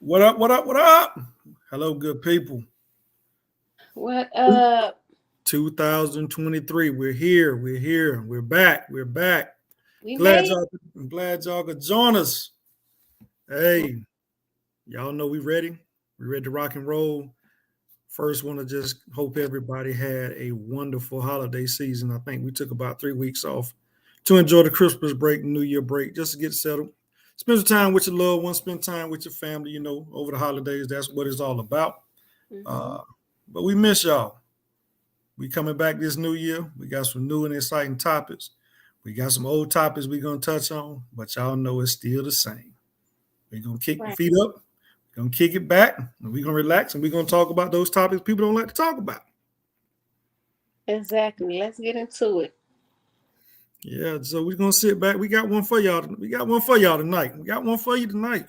What up? What up? What up? Hello, good people. What up? 2023. We're here. We're here. We're back. We're back. We Glad made y'all. I'm glad y'all could join us. Hey, y'all know we ready. We ready to rock and roll. First, want to just hope everybody had a wonderful holiday season. I think we took about 3 weeks off to enjoy the Christmas break, New Year break, just to get settled. Spend some time with your loved ones. Spend time with your family. Over the holidays. That's what it's all about. mm-hmm. Uh, but we miss y'all. We coming back this new year. We got some new and exciting topics. We got some old topics we're gonna touch on, but y'all know it's still the same. We're gonna kick the Right. feet up, gonna kick it back, and we're gonna relax and we're gonna talk about those topics people don't like to talk about. Exactly. Let's get into it. Yeah, so we're gonna sit back. We got one for y'all. We got one for y'all tonight. We got one for you tonight.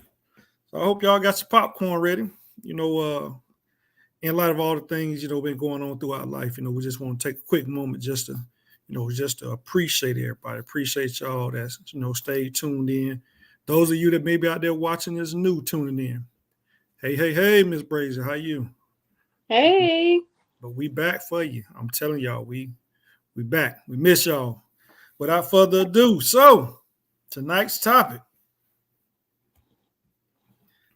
So I hope y'all got your popcorn ready. You know, in light of all the things been going on throughout life, we just want to take a quick moment just to appreciate everybody, appreciate y'all that's stay tuned in. Those of you that may be out there watching this new tuning in, hey, Miss Brazier, how you? Hey. But we back for you. I'm telling y'all, we back. We miss y'all. Without further ado, so tonight's topic: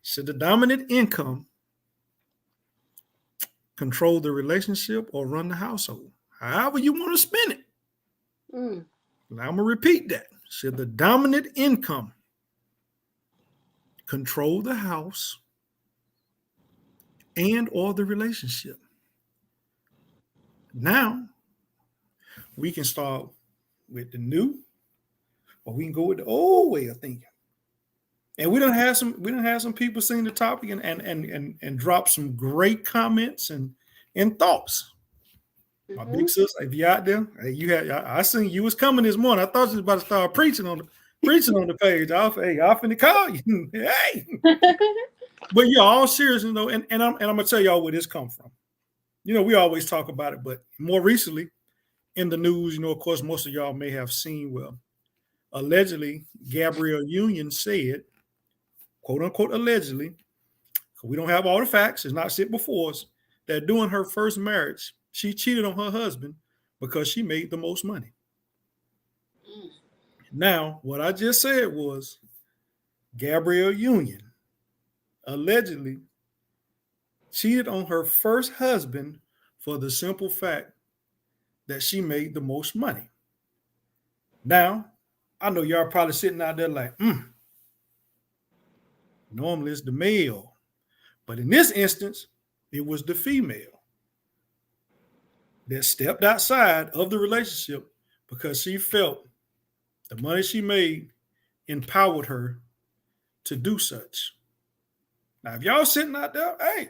should the dominant income control the relationship or run the household? However you want to spin it. Mm. Now I'm gonna repeat that. Should the dominant income control the house and or the relationship? Now we can start with the new, or we can go with the old way of thinking. And we don't have some people seeing the topic and drop some great comments and thoughts. My Mm-hmm. big sister, if you're out there, hey, I seen you was coming this morning. I thought you was about to start preaching on the page. Y'all finna call you. Hey. But yeah, all serious, and I'm gonna tell y'all where this come from. We always talk about it, but more recently in the news, of course, most of y'all may have seen. Well, allegedly, Gabrielle Union said, quote unquote, allegedly, 'cause we don't have all the facts. It's not sit before us. That during her first marriage, she cheated on her husband because she made the most money. Mm. Now, what I just said was Gabrielle Union allegedly cheated on her first husband for the simple fact that she made the most money. Now, I know y'all probably sitting out there like, normally it's the male. But in this instance, it was the female that stepped outside of the relationship because she felt the money she made empowered her to do such. Now, if y'all sitting out there, hey,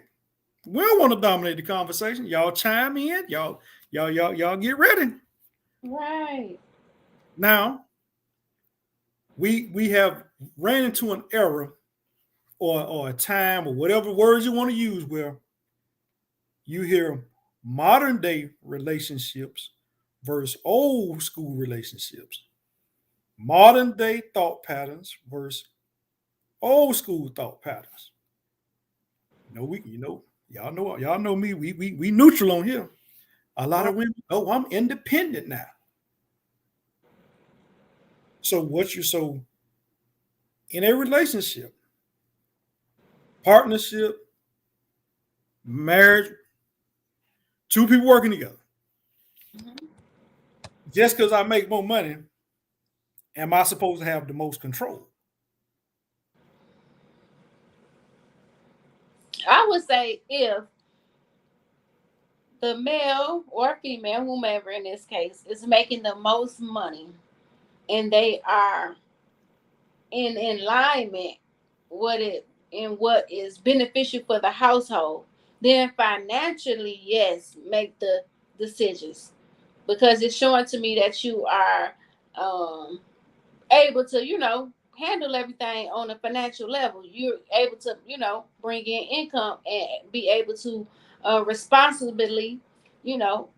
we don't want to dominate the conversation. Y'all chime in. Y'all get ready. Right. Now, we have ran into an era or a time or whatever words you want to use where you hear modern day relationships versus old school relationships, modern day thought patterns versus old school thought patterns. Y'all know me. We neutral on here. A lot Right. of women, oh, I'm independent now. So in a relationship, partnership, marriage, two people working together. Mm-hmm. Just because I make more money, am I supposed to have the most control? I would say if the male or female, whomever in this case, is making the most money and they are in alignment what it and what is beneficial for the household, then financially, yes, make the decisions because it's showing to me that you are um, able to, handle everything on a financial level. You're able to, bring in income and be able to responsibly, you know,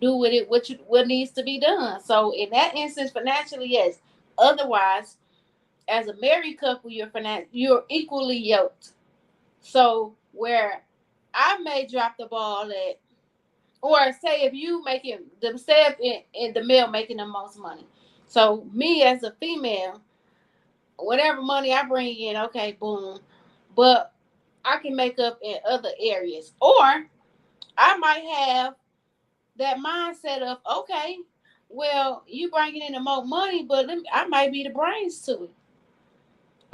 do with it what needs to be done. So in that instance, financially, yes. Otherwise, as a married couple, you're equally yoked. So where I may drop the ball at, or say if you making themselves in the male making the most money. So me as a female, whatever money I bring in, okay, boom. But I can make up in other areas. Or I might have that mindset of, okay, well, you bringing in the more money, but I might be the brains to it.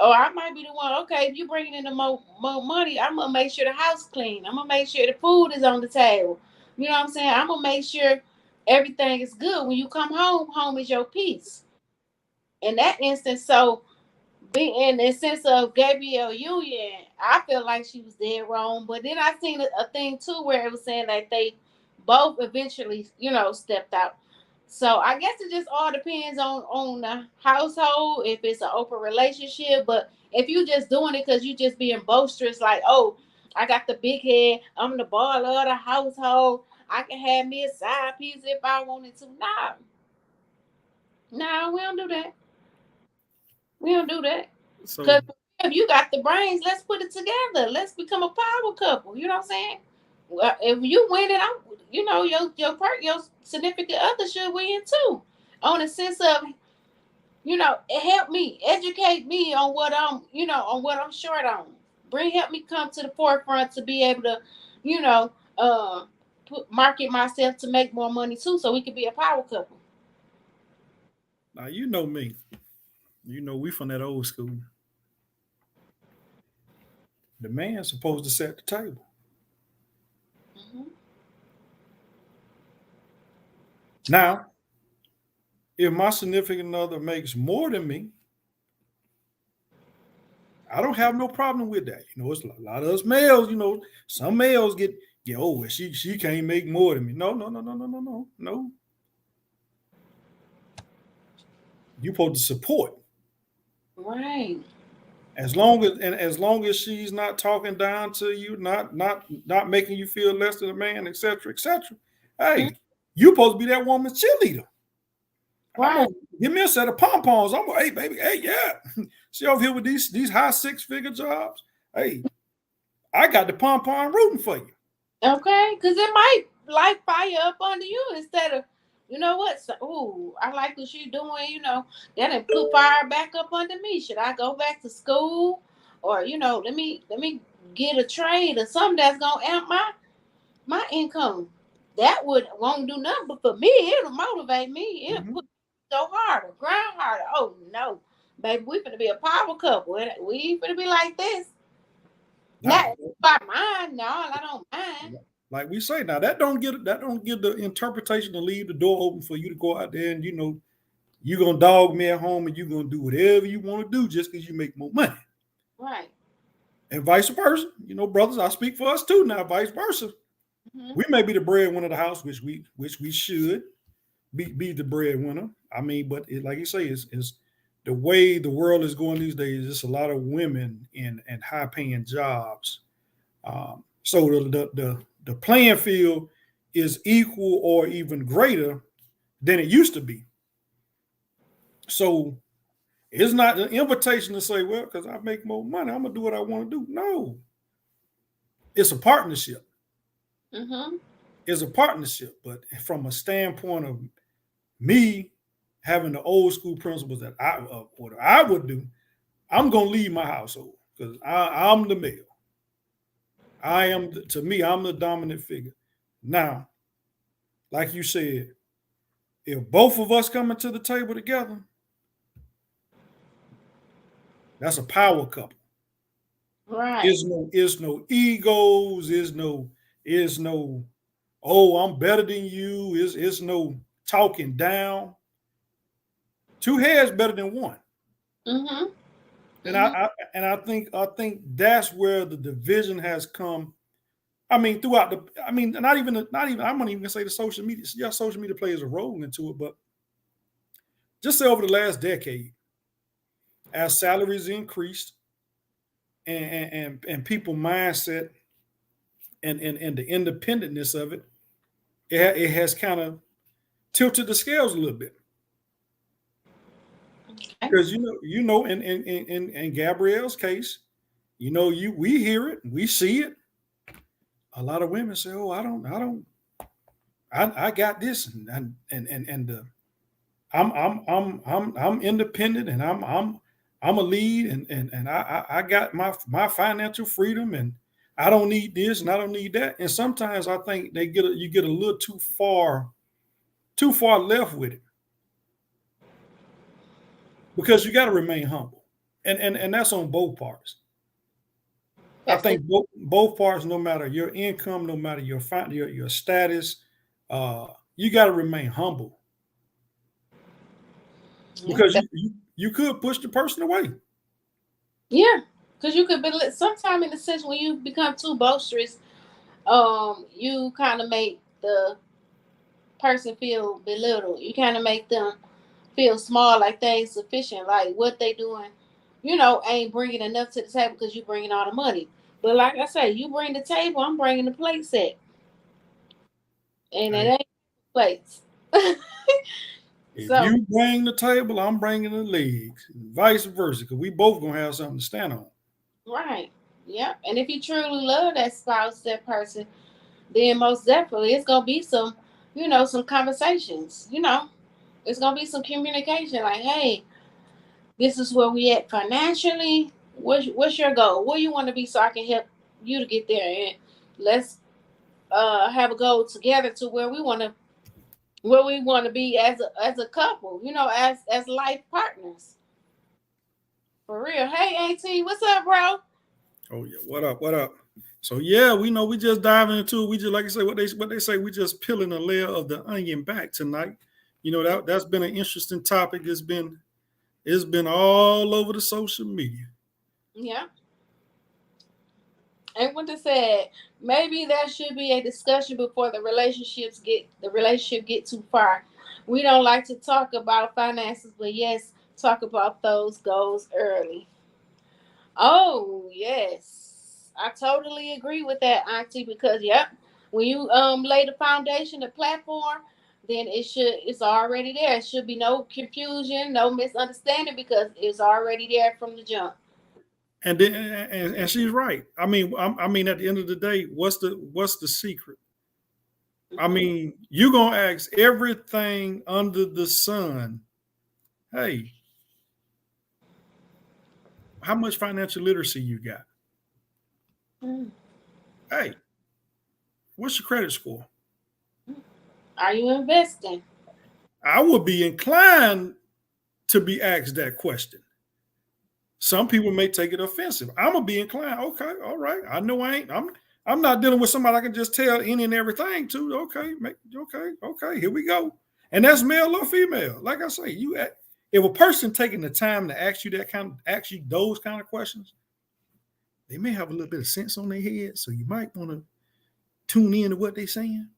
Or I might be the one, okay, if you bringing in the more money, I'm going to make sure the house clean. I'm going to make sure the food is on the table. You know what I'm saying? I'm going to make sure everything is good. When you come home, home is your peace. In that instance, so be in the sense of Gabrielle Union, I feel like she was dead wrong. But then I seen a thing too where it was saying that they both eventually, stepped out. So I guess it just all depends on the household if it's an open relationship. But if you just doing it because you just being boisterous, like, oh, I got the big head, I'm the baller of the household. I can have me a side piece if I wanted to. Nah, we don't do that. We don't do that. So Because if you got the brains, let's put it together. Let's become a power couple. You know what I'm saying? Well, if you win it, your significant other should win too. On the sense of, help me, educate me on what I'm short on. Help me come to the forefront to be able to, you know, market myself to make more money too, so we can be a power couple. now you know me. You know we from that old school. The man's supposed to set the table. Hmm. Now, if my significant other makes more than me, I don't have no problem with that. You know, it's a lot of us males. You know, some males get oh, well, she can't make more than me. No, no, no, no, no, no, no, no. You supposed to support Right. as long as she's not talking down to you, not making you feel less than a man, etc., etc. Mhm. Hey, you supposed to be that woman's cheerleader. I'm Right. gonna give me a set of pom poms. I'm gonna, hey baby, hey yeah. She over here with these high six-figure jobs. Hey, I got the pom pom rooting for you. Okay, because it might light fire up under you instead of, you know what? So, ooh, I like what she's doing. That done put fire back up under me. Should I go back to school, or let me get a trade or something that's gonna amp my income? That would won't do nothing, but for me, it'll motivate me. It'll put Mhm. me so harder, grind harder. Oh no, baby, we finna be a power couple. We ain't finna be like this. Now, Not by mine, no, I don't mind. like we say, now that don't give the interpretation to leave the door open for you to go out there and you're gonna dog me at home and you're gonna do whatever you want to do just because you make more money. Right. And vice versa. Brothers, I speak for us too now, vice versa. Hmm. We may be the breadwinner of the house, which we should be the breadwinner. I mean, but like you say, is the way the world is going these days. It's a lot of women in high paying jobs. So the playing field is equal or even greater than it used to be. So it's not an invitation to say, well, because I make more money, I'm gonna do what I want to do. No, it's a partnership. Hmm. It's a partnership, but from a standpoint of me having the old school principles that what I would do, I'm gonna leave my household because I'm the male. To me, I'm the dominant figure. Now, like you said, if both of us coming to the table together, that's a power couple. Right. Is no egos, is no, oh, I'm better than you, is no talking down. Two heads better than one. Hmm. And Hmm. I think that's where the division has come. I mean, throughout I mean, not even I'm not even gonna say the social media. Yeah, social media plays a role into it, but just say over the last decade, as salaries increased and people mindset and the independentness of it, it has kind of tilted the scales a little bit. Okay. Because in Gabrielle's case, You know, we hear it, we see it. A lot of women say, "Oh, I got this, I'm independent, and I'm a lead, and I got my financial freedom, and I don't need this and I don't need that." And sometimes I think you get a little too far left with it, because you got to remain humble, and that's on both parts. I That's it. think both parts, no matter your income, no matter your status, you got to remain humble, Yeah, because you could push the person away. yeah. Because you could be sometime in the sense when you become too boisterous, you kind of make the person feel belittled. You kind of make them feel small, like they ain't sufficient, like what they doing, ain't bringing enough to the table because you bringing all the money. But like I say, you bring the table, I'm bringing the plate set, and it Hey, ain't plates. if So you bring the table, I'm bringing the legs, and vice versa, because we both gonna have something to stand on. right, yeah. And if you truly love that spouse, that person, then most definitely it's gonna be some conversations. It's gonna be some communication. Like, hey, this is where we at financially. What's your goal? Where you want to be, so I can help you to get there, and let's have a goal together to where we want to be as a couple. As life partners. For real. Hey, Auntie, what's up, bro? Oh yeah, what up? What up? So yeah, we know we just diving into it. We just, like I say, what they say, we just peeling a layer of the onion back tonight. That's been an interesting topic. It's been all over the social media. Yeah. And what they said, maybe there should be a discussion before the relationship get too far. We don't like to talk about finances, but yes, talk about those goals early. Oh yes, I totally agree with that, Auntie. Because yep, when you lay the foundation, the platform, then it's already there. It should be no confusion, no misunderstanding, because it's already there from the jump. And she's right. I mean, at the end of the day, what's the secret? I Mhm. mean, you gonna ask everything under the sun. Hey, how much financial literacy you got? Mm. Hey, what's your credit score? Are you investing? I would be inclined to be asked that question. Some people may take it offensive. I'm gonna be inclined. Okay, all right. I know I ain't. I'm not dealing with somebody I can just tell any and everything to. Okay, okay. Here we go. And that's male or female. Like I say, if a person taking the time to ask you those kind of questions, they may have a little bit of sense on their head. So you might want to tune in to what they're saying.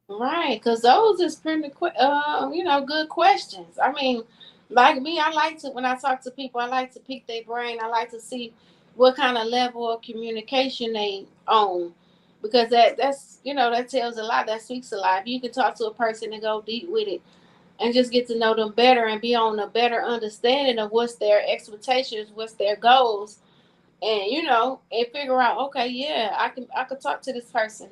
Right, because those is pretty good questions. I mean, like me, I like to when I talk to people, I like to pick their brain. I like to see what kind of level of communication they own, because that tells a lot. That speaks a lot. If you can talk to a person and go deep with it, and just get to know them better and be on a better understanding of what's their expectations, what's their goals, and and figure out, okay, yeah, I could talk to this person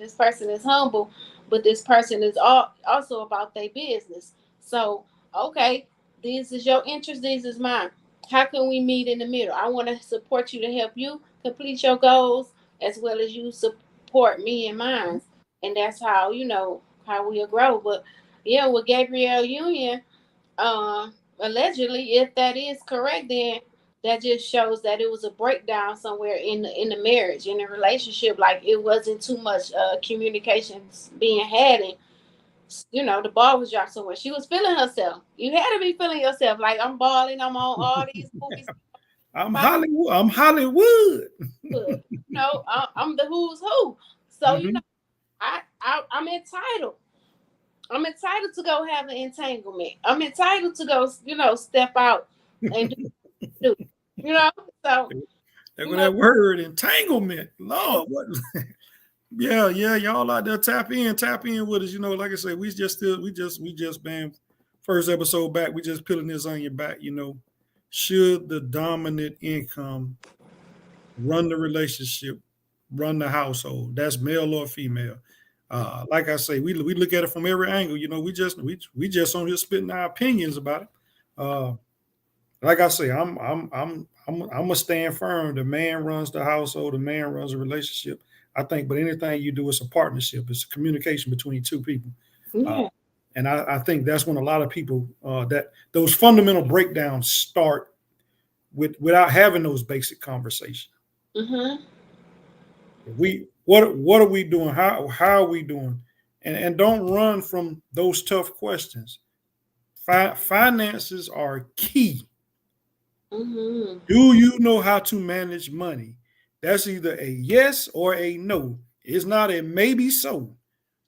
is humble, but this person is also about their business. So okay, this is your interest, this is mine. How can we meet in the middle? I want to support you to help you complete your goals, as well as you support me and mine. And that's how we'll grow. But yeah, with Gabrielle Union, allegedly, if that is correct, then that just shows that it was a breakdown somewhere in the marriage, in the relationship. Like, it wasn't too much communications being had, and the ball was dropped somewhere. She was feeling herself. You had to be feeling yourself. Like, I'm balling. I'm on all these movies. I'm Hollywood. I'm Hollywood. I'm the who's who. So Mhm. I'm entitled. I'm entitled to go have an entanglement. I'm entitled to go, step out and do. You know, so There you go know, that word, entanglement. Lord, what? Yeah. Y'all out there, tap in with us. Like I said, we just been first episode back. We just peeling this onion back. Should the dominant income run the relationship, run the household. That's male or female. Like I say, we look at it from every angle. You know, we just on here spitting our opinions about it. Like I say, I'm gonna stand firm. The man runs the household. The man runs a relationship. I think, but anything you do is a partnership. It's a communication between two people. Yeah. And I think that's when a lot of people that those fundamental breakdowns start without having those basic conversations. Mm-hmm. What are we doing? How are we doing? And don't run from those tough questions. Finances are key. Mm-hmm. Do you know how to manage money? That's either a yes or a no. It's not a maybe so.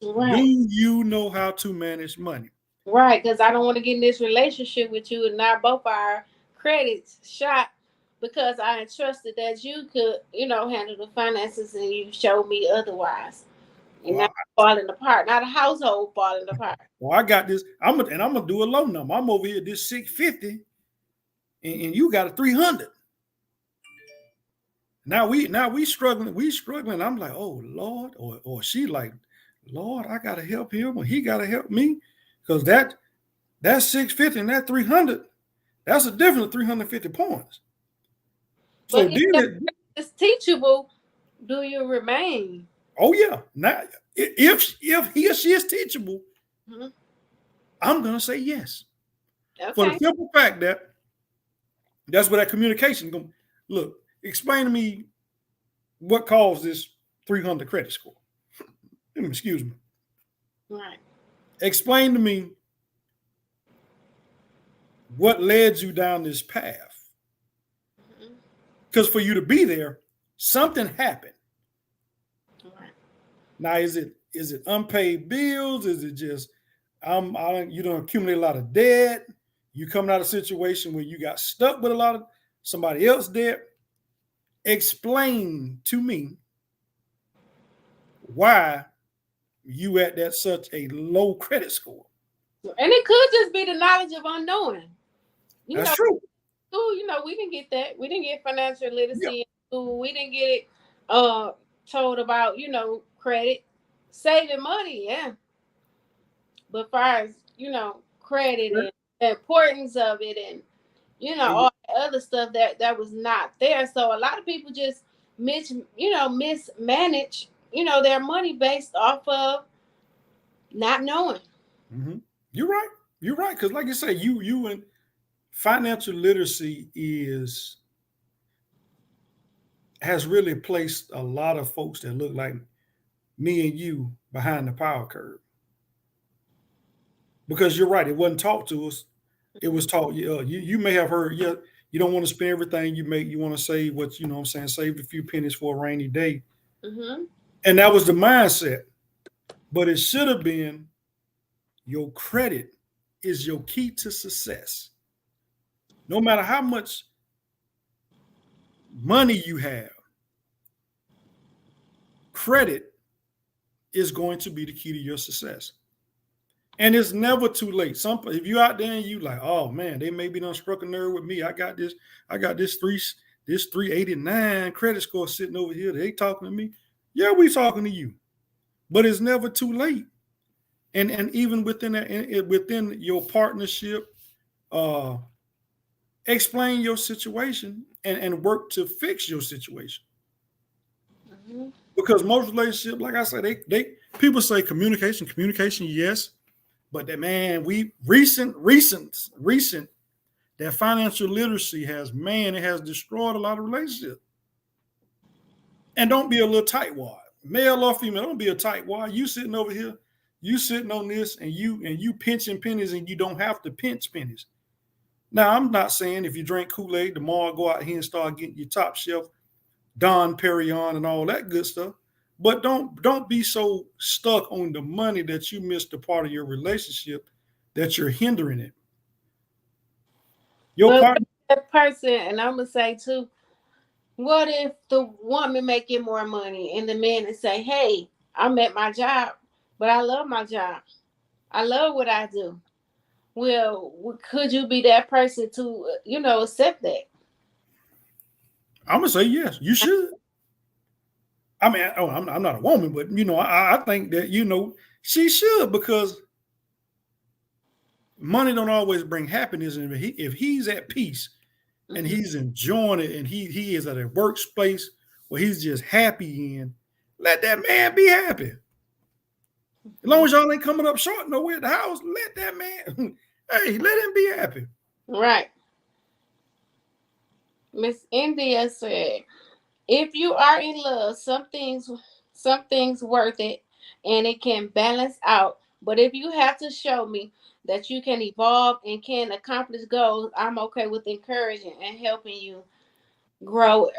Right. Do you know how to manage money? Right, because I don't want to get in this relationship with you and not both our credits shot because I entrusted that you could, handle the finances and you showed me otherwise. And now Well, it's falling apart. Not a household falling apart. I got this. I'm gonna do a low number. I'm over here this 650, and you got a 300. Now we struggling. We struggling. I'm like, oh Lord, or she like, Lord, I gotta help him, or he gotta help me, because that 650 and that 300, that's a difference of 350 points. So But if it's teachable, do you remain? Oh yeah. Now if he or she is teachable, Mm-hmm. I'm gonna say yes. Okay. For the simple fact that that's where that communication go. Look, explain to me what caused this 300 credit score. Excuse me. Right. Explain to me what led you down this path. Because for you to be there, something happened. Right. Now, is it unpaid bills? Is it just you don't accumulate a lot of debt? You coming out of a situation where you got stuck with a lot of somebody else's debt? Explain to me why you at that such a low credit score. And it could just be the knowledge of unknowing. That's true. School, we didn't get that. We didn't get financial literacy in school. We didn't get it told about, credit. Saving money, yeah. But as far as, credit and the importance of it and, all the other stuff that was not there. So a lot of people just mismanage, their money based off of not knowing. Mm-hmm. You're right. You're right. Because like you say, you and financial literacy has really placed a lot of folks that look like me and you behind the power curve. Because you're right, it wasn't taught to us. It was taught. You may have heard. Yeah, you don't want to spend everything you make. You want to save what you know. What I'm saying, save a few pennies for a rainy day. Mm-hmm. And that was the mindset. But it should have been your credit is your key to success. No matter how much money you have, credit is going to be the key to your success. And it's never too late. If you out there and you like, oh man, they maybe done struck a nerve with me. I got this 389 credit score sitting over here. They talking to me. Yeah, we talking to you. But it's never too late. And even within that, within your partnership, explain your situation and work to fix your situation. Mm-hmm. Because most relationships, like I said, they people say communication, yes. But that man, recent that financial literacy has destroyed a lot of relationships. And don't be a little tightwad, male or female. Don't be a tightwad. You sitting over here, you sitting on this, and you pinching pennies, and you don't have to pinch pennies. Now, I'm not saying if you drink Kool-Aid tomorrow, go out here and start getting your top shelf Don Perignon and all that good stuff. But don't be so stuck on the money that you miss the part of your relationship that you're hindering it. That person, and I'm gonna say too, what if the woman making more money and the man is say, "Hey, I'm at my job, but I love my job. I love what I do." Well, could you be that person to accept that? I'm gonna say yes. You should. I mean, I'm not a woman, but I think that she should, because money don't always bring happiness. And if he's at peace and he's enjoying it, and he is at a workspace where he's just happy in, let that man be happy. As long as y'all ain't coming up short nowhere at the house, let that man, hey, let him be happy. Right. Miss India said, if you are in love, some things worth it, and it can balance out. But if you have to show me that you can evolve and can accomplish goals, I'm okay with encouraging and helping you grow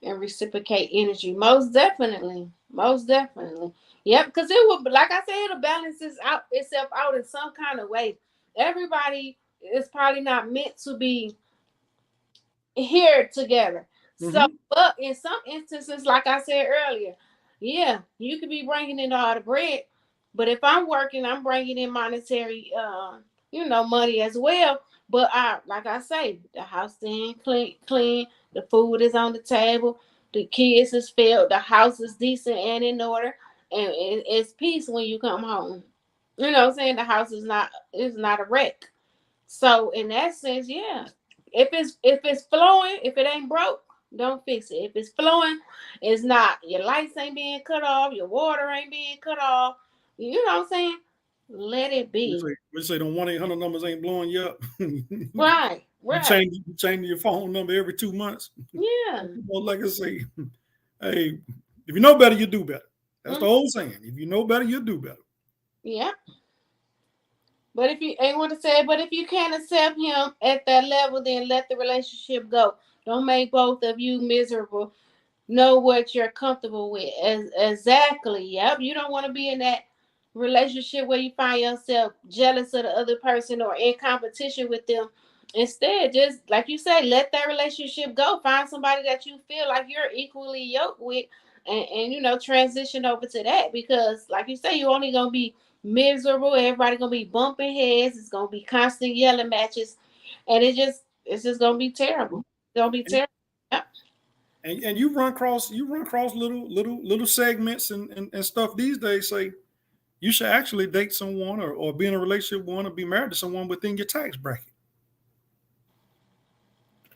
and reciprocate energy. Most definitely. Most definitely. Yep, because it will, like I said, it'll balance itself out in some kind of way. Everybody is probably not meant to be here together. So, but in some instances, like I said earlier, yeah, you could be bringing in all the bread, but if I'm working, I'm bringing in monetary, money as well. But like I say, the house staying clean, the food is on the table, the kids is fed, the house is decent and in order, and it's peace when you come home. You know what I'm saying? The house is not a wreck. So in that sense, yeah. If it's flowing, if it ain't broke, don't fix it. If it's flowing, it's not. Your lights ain't being cut off, your water ain't being cut off. You know what I'm saying? Let it be. We say them 1-800 numbers ain't blowing you up. Right. You change your phone number every 2 months. Yeah. Like I say, hey, if you know better, you do better. That's the whole saying. If you know better, you do better. Yeah. But if you ain't want to say it, but if you can't accept him at that level, then let the relationship go. Don't make both of you miserable. Know what you're comfortable with. Exactly. Yep. You don't want to be in that relationship where you find yourself jealous of the other person or in competition with them. Instead, just like you say, let that relationship go. Find somebody that you feel like you're equally yoked with, and transition over to that, because like you say, you're only gonna be miserable. Everybody gonna be bumping heads. It's gonna be constant yelling matches, and it's just gonna be terrible. It's gonna be terrible. Yep. And you run across little segments and stuff these days. Say you should actually date someone or be in a relationship with one or be married to someone within your tax bracket.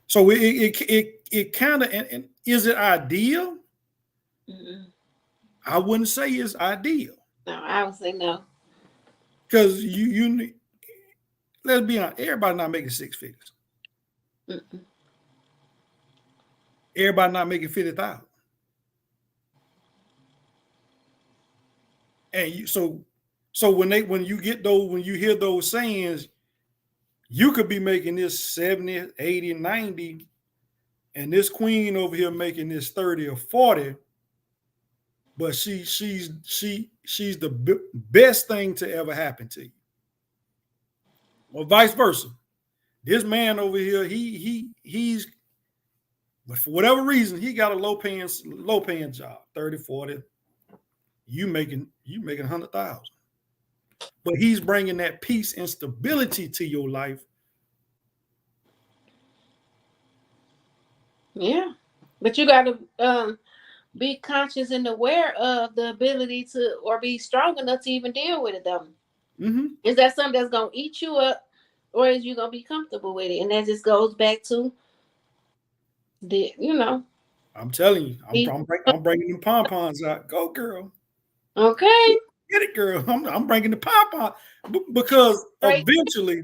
So it kind of, and is it ideal? Mm-hmm. I wouldn't say it's ideal. No, I would say no. Because you let's be honest, everybody not making 6 figures. Mm-mm. Everybody not making 50,000. And so when you hear those sayings, you could be making this 70, 80, 90, and this queen over here making this 30 or 40, but she's the best thing to ever happen to you. Or vice versa. This man over here, he's but for whatever reason, he got a low paying job, 30, 40. You making 100,000. But he's bringing that peace and stability to your life. Yeah, but you got to be conscious and aware of the ability to, or be strong enough to even deal with it. Though, is that something that's gonna eat you up, or is you gonna be comfortable with it? And that just goes back to I'm telling you, I'm bringing them pom-poms out. Go, girl. Okay. Get it, girl. I'm bringing the pom-pom because eventually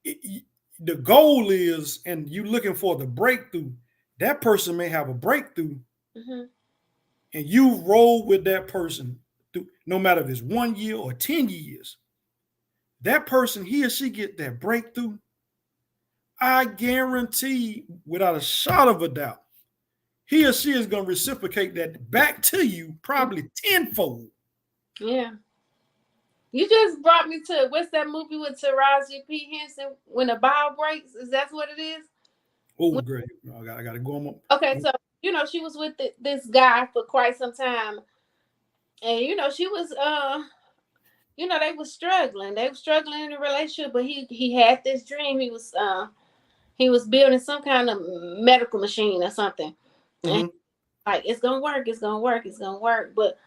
the goal is, and you looking for the breakthrough. That person may have a breakthrough, and you roll with that person through, no matter if it's 1 year or 10 years. That person, he or she get that breakthrough. I guarantee, without a shot of a doubt, he or she is going to reciprocate that back to you probably tenfold. Yeah. You just brought me to, what's that movie with Taraji P. Henson, When a Bow Breaks? Is that what it is? Oh, great. I got to go on. Okay, so, she was with this guy for quite some time. And, she was, they were struggling. They were struggling in the relationship, but he had this dream. He was He was building some kind of medical machine or something. And Mm-hmm. like, it's gonna work, it's gonna work, it's gonna work. But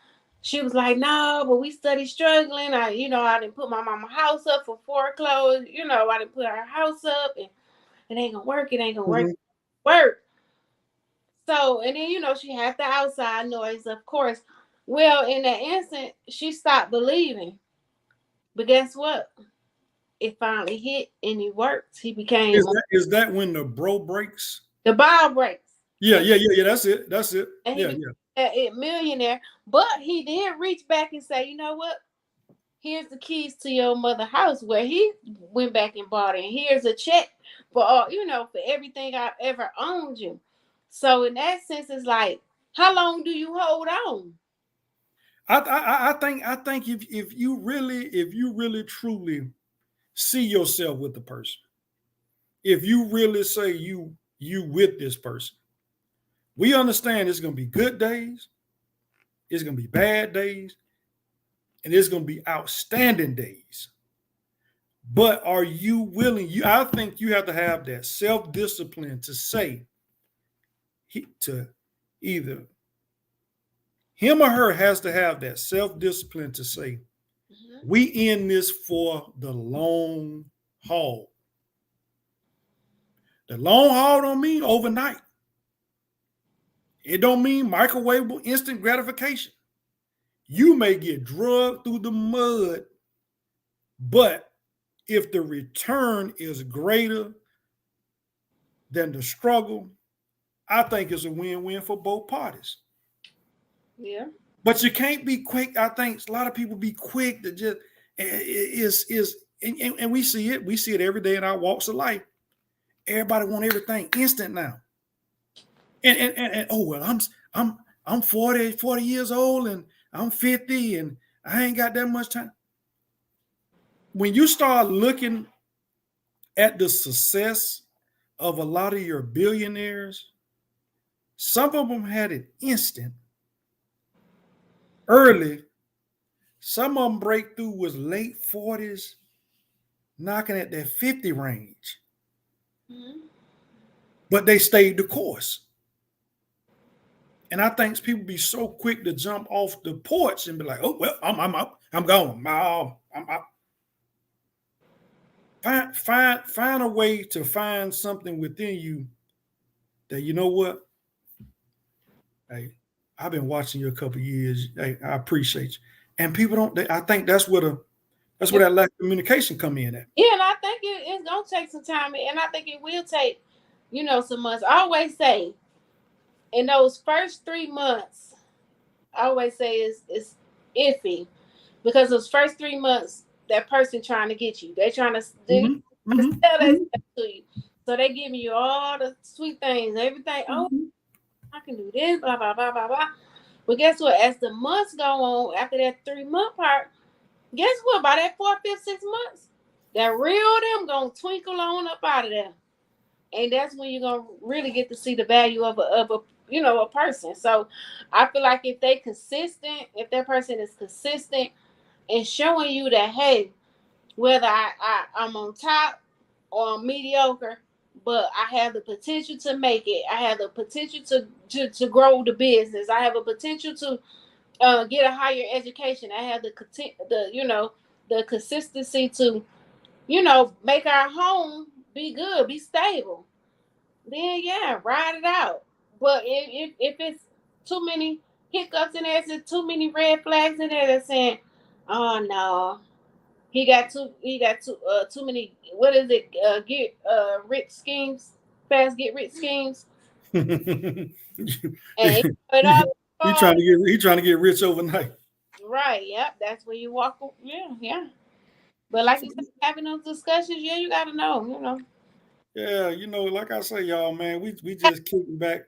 she was like, no, but we study struggling. I didn't put my mama house up for foreclosure. I didn't put her house up, and it ain't gonna work. It ain't gonna work. Mm-hmm. Work. So, and then she had the outside noise, of course. Well, in that instant, she stopped believing. But guess what? It finally hit, and it worked. He became Is that when the bro breaks? the ball breaks. Yeah. That's it. That's it. And he Yeah, became yeah. a millionaire. But he did reach back and say, you know what? Here's the keys to your mother house, where he went back and bought it. And here's a check for all, for everything I've ever owned you. So in that sense, it's like, how long do you hold on? I think if you really truly see yourself with the person, if you really say you with this person, we understand it's gonna be good days, it's gonna be bad days, and it's gonna be outstanding days. But are you willing? I think you have to have that self-discipline to say to either him or her has to have that self-discipline to say, we in this for the long haul. The long haul don't mean overnight. It don't mean microwavable instant gratification. You may get drugged through the mud, but if the return is greater than the struggle, I think it's a win-win for both parties. Yeah. But you can't be quick. I think a lot of people be quick to just and we see it. We see it every day in our walks of life. Everybody want everything instant now. And oh well, I'm 40 years old and I'm 50 and I ain't got that much time. When you start looking at the success of a lot of your billionaires, some of them had it instant, early. Some of them breakthrough was late 40s, knocking at that 50 range. Mm-hmm. But they stayed the course. And I think people be so quick to jump off the porch and be like, "Oh well, I'm out. I'm gone. I'm out." Find a way to find something within you that, you know what? Hey, I've been watching you a couple of years. Hey, I appreciate you. And people don't. I think that's where that lack of communication come in at. Yeah, and I think it's gonna take some time, and I think it will take, some months. I always say, in those first 3 months, I always say it's iffy, because those first 3 months, that person trying to get you, they're trying to sell that stuff to you, so they giving you all the sweet things, everything. Oh, I can do this, blah blah blah blah blah. But guess what? As the months go on, after that 3-month part, guess what? By that 4th, 5th, 6th months, that real them gonna twinkle on up out of there, and that's when you're gonna really get to see the value of a person. So I feel like if if that person is consistent in showing you that, hey, whether I'm on top or I'm mediocre, but I have the potential to make it. I have the potential to grow the business. I have a potential to get a higher education. I have the consistency to make our home be good, be stable. Then yeah, ride it out. But if it's too many hiccups in there, there's too many red flags in there that's saying, oh no, he got too many. What is it? Get rich schemes, fast get rich schemes. And he trying to get rich overnight. Right. Yep. That's where you walk. Yeah. But like you said, having those discussions, you got to know. Yeah, like I say, y'all, man, we just kicking back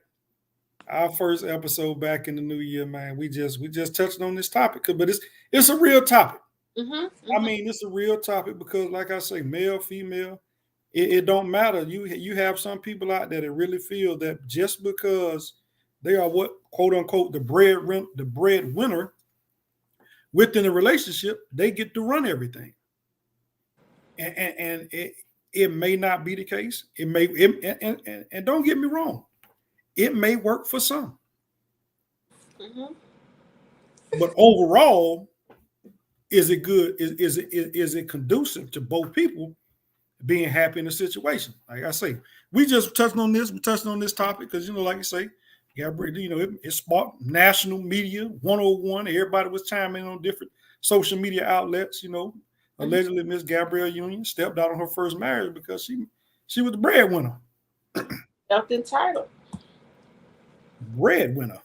our first episode back in the new year, man. We just touched on this topic, but it's a real topic. I mean, it's a real topic because, like I say, male, female, it don't matter. You have some people out there that really feel that just because they are what, quote unquote, the breadwinner within a relationship, they get to run everything. And It may not be the case. It may, and don't get me wrong, it may work for some. Mm-hmm. But overall, is it good? Is it conducive to both people being happy in the situation? Like I say, we just touched on this. We touched on this topic because, you know, like you say, Gabrielle, you know, it sparked national media 101. Everybody was chiming in on different social media outlets. You know, allegedly Miss Gabrielle Union stepped out on her first marriage because she was the breadwinner. Felt entitled. Breadwinner.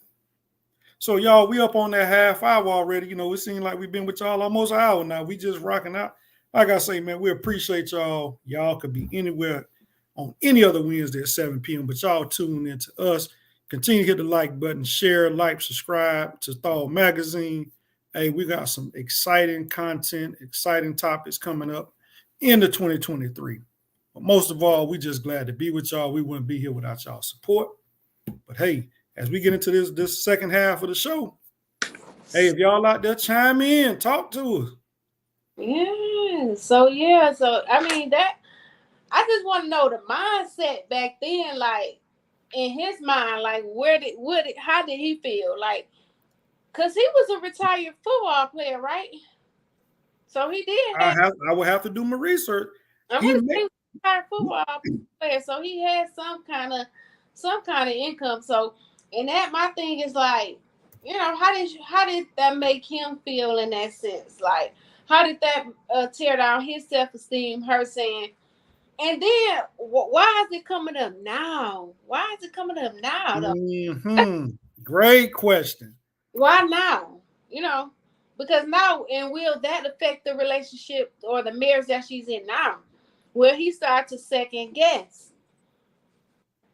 So y'all, we up on that half hour already. You know, it seems like we've been with y'all almost an hour now. We just rocking out. Like I say, man, we appreciate y'all. Y'all could be anywhere on any other Wednesday at 7 p.m., but y'all tune in to us. Continue to hit the like button, share, like, subscribe to Thawed Magazine. Hey, we got some exciting content, exciting topics coming up into 2023. But most of all, we just glad to be with y'all. We wouldn't be here without y'all support. But hey, as we get into this second half of the show, hey, if y'all out there, chime in, talk to us. Yeah. So I mean that I just want to know the mindset back then, like in his mind, like how did he feel? Like, cause he was a retired football player, right? So he did I would have to do my research. He was a retired football player, so he had some kind of income. So, and that my thing is like, you know, how did that make him feel in that sense? Like, how did that tear down his self-esteem? Her saying, and then why is it coming up now? Why is it coming up now? Though? Mm-hmm. Great question. Why now? You know, because now, and will that affect the relationship or the marriage that she's in now? Will he start to second guess?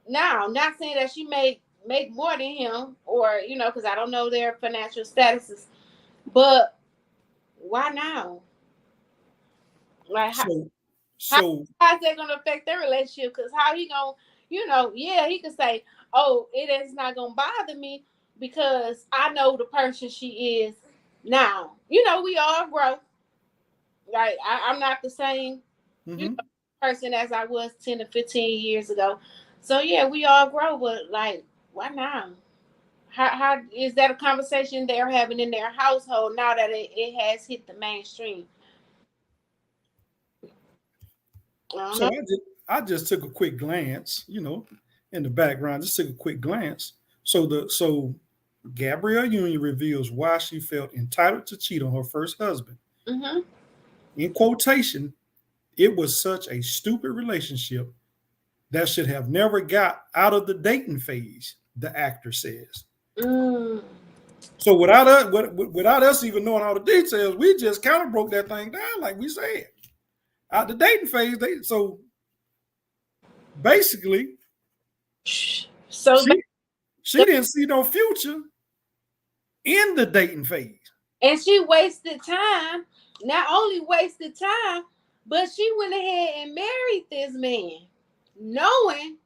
Now, not saying that she make more than him, or you know, because I don't know their financial statuses, but why now? Like, how is that going to affect their relationship? Because how he gonna, you know, yeah, he could say, "Oh, it is not gonna bother me because I know the person she is now." You know, we all grow. Like I'm not the same you know, person as I was 10 to 15 years ago. So yeah, we all grow, but like, why now? How is that a conversation they're having in their household now that it has hit the mainstream? So I just took a quick glance, you know, in the background, just took a quick glance. So Gabrielle Union reveals why she felt entitled to cheat on her first husband. Mm-hmm. In quotation, it was such a stupid relationship that should have never got out of the dating phase, the actor says. So without us even knowing all the details, we just kind of broke that thing down, like we said. Out the dating phase, so basically, she didn't see no future in the dating phase. And she wasted time. Not only wasted time, but she went ahead and married this man, knowing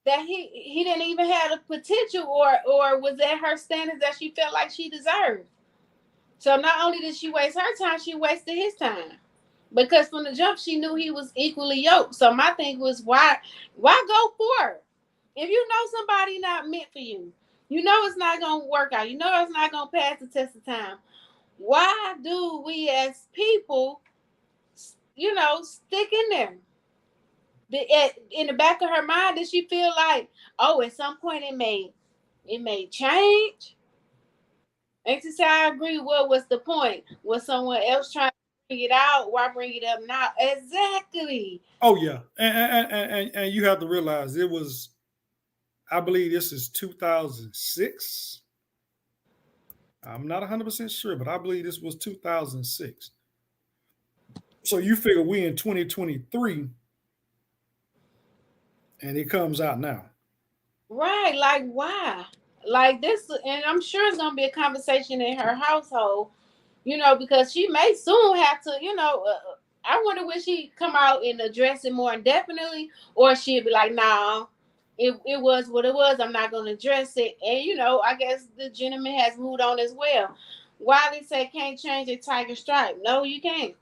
that he didn't even have the potential or was at her standards that she felt like she deserved. So not only did she waste her time, she wasted his time. Because from the jump, she knew he was equally yoked. So my thing was, why go for it? If you know somebody not meant for you, you know it's not going to work out. You know it's not going to pass the test of time. Why do we as people, you know, stick in there? In the back of her mind, did she feel like, oh, at some point it may change? And to say I agree, what was the point? Was someone else trying to bring it out? Why bring it up now? Exactly. Oh yeah, and you have to realize it was, I believe this is 2006. I'm not 100% sure, but I believe this was 2006. So you figure we in 2023 and it comes out now. Right. Like, why? Like this, and I'm sure it's going to be a conversation in her household, you know, because she may soon have to, you know, I wonder when she come out and address it more indefinitely, or she'll be like, nah, it was what it was. I'm not going to address it. And, you know, I guess the gentleman has moved on as well. Why they say can't change a tiger stripe? No, you can't.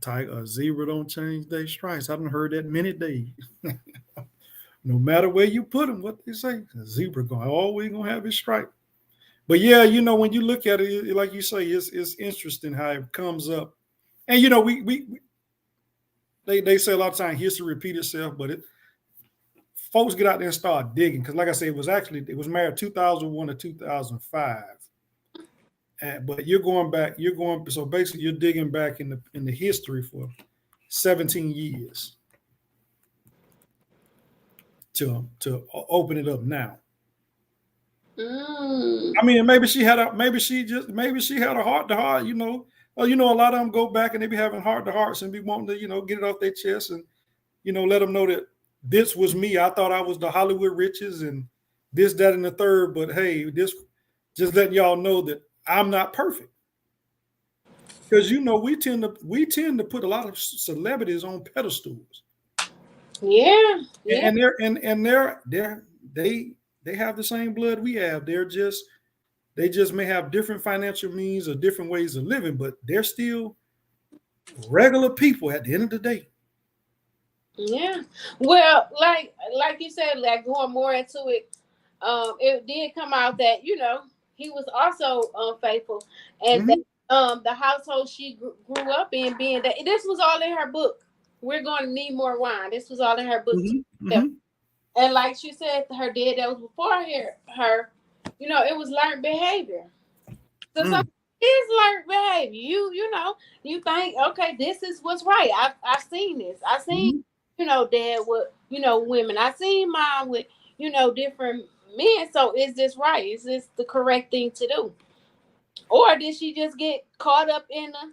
A zebra don't change their stripes. I done heard that many days. No matter where you put them, what they say, a zebra going always gonna have his stripe. But yeah, when you look at it, like you say, it's interesting how it comes up. And they say a lot of times history repeat itself, but folks get out there and start digging because, like I said, it was married 2001 to 2005. But so basically you're digging back in the history for 17 years to open it up now. I mean, maybe she had a heart to heart, a lot of them go back and they be having heart to hearts and be wanting to, get it off their chest and, let them know that this was me. I thought I was the Hollywood riches and this, that, and the third. But hey, this just letting y'all know that I'm not perfect. Because we tend to put a lot of celebrities on pedestals. Yeah. And they have the same blood we have. They just may have different financial means or different ways of living, but they're still regular people at the end of the day. Yeah. Well, like you said, like going more into it, it did come out that, he was also unfaithful. And that, the household she grew up in, being that this was all in her book. We're going to need more wine. This was all in her book. And like she said, her dad that was before her, it was learned behavior. So some is learned behavior. You think, okay, this is what's right. I've seen this. I've seen, dad with, women. I've seen mom with, different men. So is this right? Is this the correct thing to do? Or did she just get caught up in the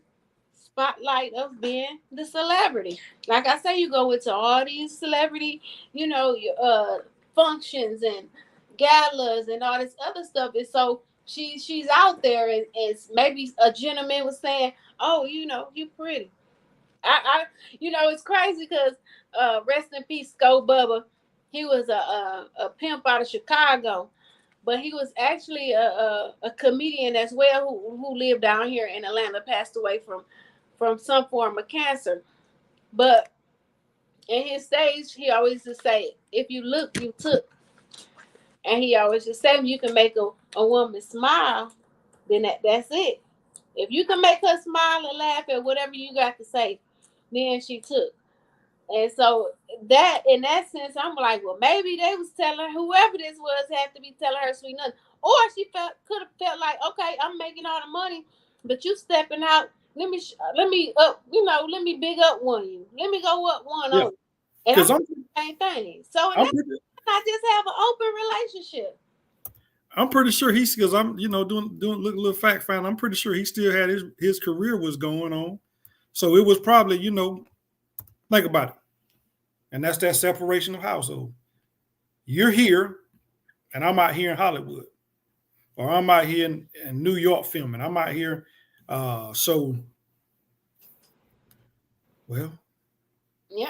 spotlight of being the celebrity? Like I say, you go into all these celebrity, functions and galas and all this other stuff. And so she's out there and maybe a gentleman was saying, oh, you pretty. I it's crazy because rest in peace, Sco Bubba. He was a pimp out of Chicago, but he was actually a comedian as well who lived down here in Atlanta, passed away from some form of cancer. But in his stage, he always just say, if you look, you took. And he always just say, if you can make a woman smile, then that's it. If you can make her smile and laugh at whatever you got to say, then she took. And so that, in that sense, I'm like, well, maybe they was telling whoever this was had to be telling her sweet nothing. Or she could have felt like, okay, I'm making all the money, but you stepping out. Let me up, let me big up one you. Let me go up one on you. And I'm the same thing. So I just have an open relationship. I'm pretty sure because I'm, doing a little fact find. I'm pretty sure he still had his career was going on. So it was probably, think about it. And that's that separation of household. You're here, and I'm out here in Hollywood. Or I'm out here in New York filming. I'm out here. Yeah,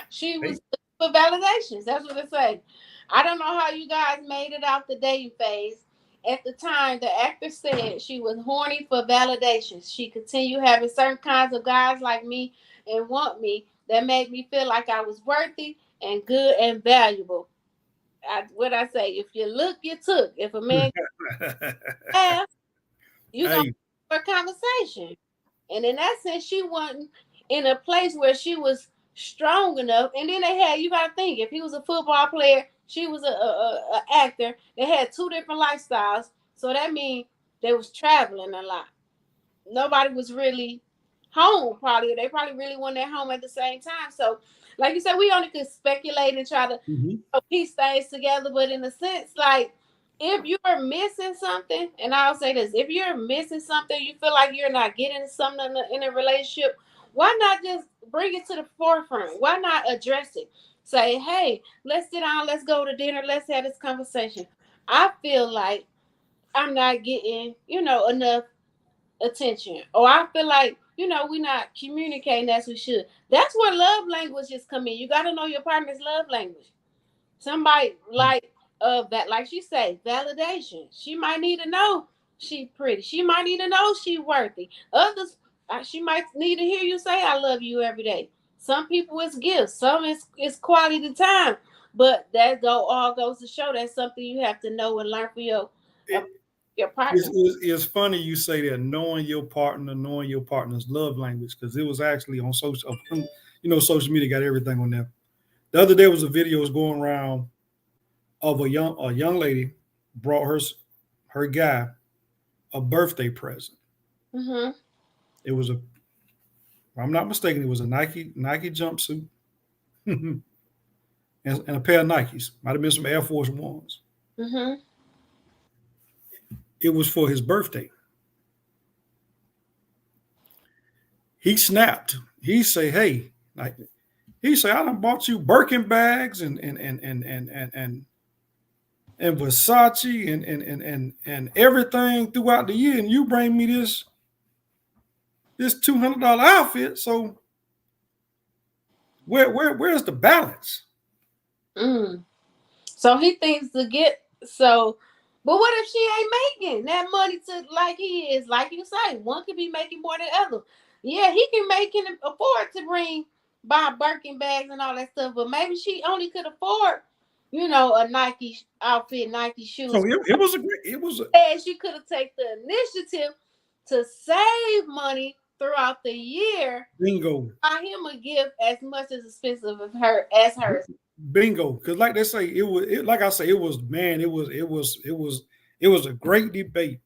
she was for validations. That's what they say. I don't know how you guys made it out the dating phase. At the time, the actor said she was horny for validations. She continued having certain kinds of guys like me and want me that made me feel like I was worthy and good and valuable. What I say, if you look, you took. If a man have, you gonna have a conversation. And in that sense, she wasn't in a place where she was strong enough. And then you gotta think, if he was a football player, she was a actor, they had two different lifestyles. So that means they was traveling a lot. Nobody was really home, probably. They probably really weren't at home at the same time. So, like you said, we only could speculate and try to piece things together. But in a sense, like, if you're missing something, and I'll say this, if you're missing something, you feel like you're not getting something in a relationship, why not just bring it to the forefront? Why not address it? Say, hey, let's sit down, let's go to dinner, let's have this conversation. I feel like I'm not getting, enough attention. Or I feel like, we're not communicating as we should. That's where love languages come in. You got to know your partner's love language. Somebody like that, like she say, validation. She might need to know she pretty. She might need to know she worthy. Others, she might need to hear you say I love you every day. Some people it's gifts, some it's quality time. But that all goes to show that's something you have to know and learn for your partner. It's funny you say that, knowing your partner's love language, because it was actually on social, social media got everything on there. The other day was a video was going around of a young lady brought her guy a birthday present. Mm-hmm. It was if I'm not mistaken, it was a Nike jumpsuit and a pair of Nikes. Might have been some Air Force Ones. Mm-hmm. It was for his birthday. He snapped. He say, "Hey," he say, "I done bought you Birkin bags and Versace and everything throughout the year, and you bring me this $200 outfit. So where's the balance?" So he thinks to get so. But what if she ain't making that money to like he is? Like you say, one could be making more than the other. Yeah, he can afford to buy Birkin bags and all that stuff, but maybe she only could afford, a Nike outfit, Nike shoes. So and she could have taken the initiative to save money throughout the year. Bingo. Buy him a gift as much as expensive as hers. Bingo, because like they say, it was a great debate.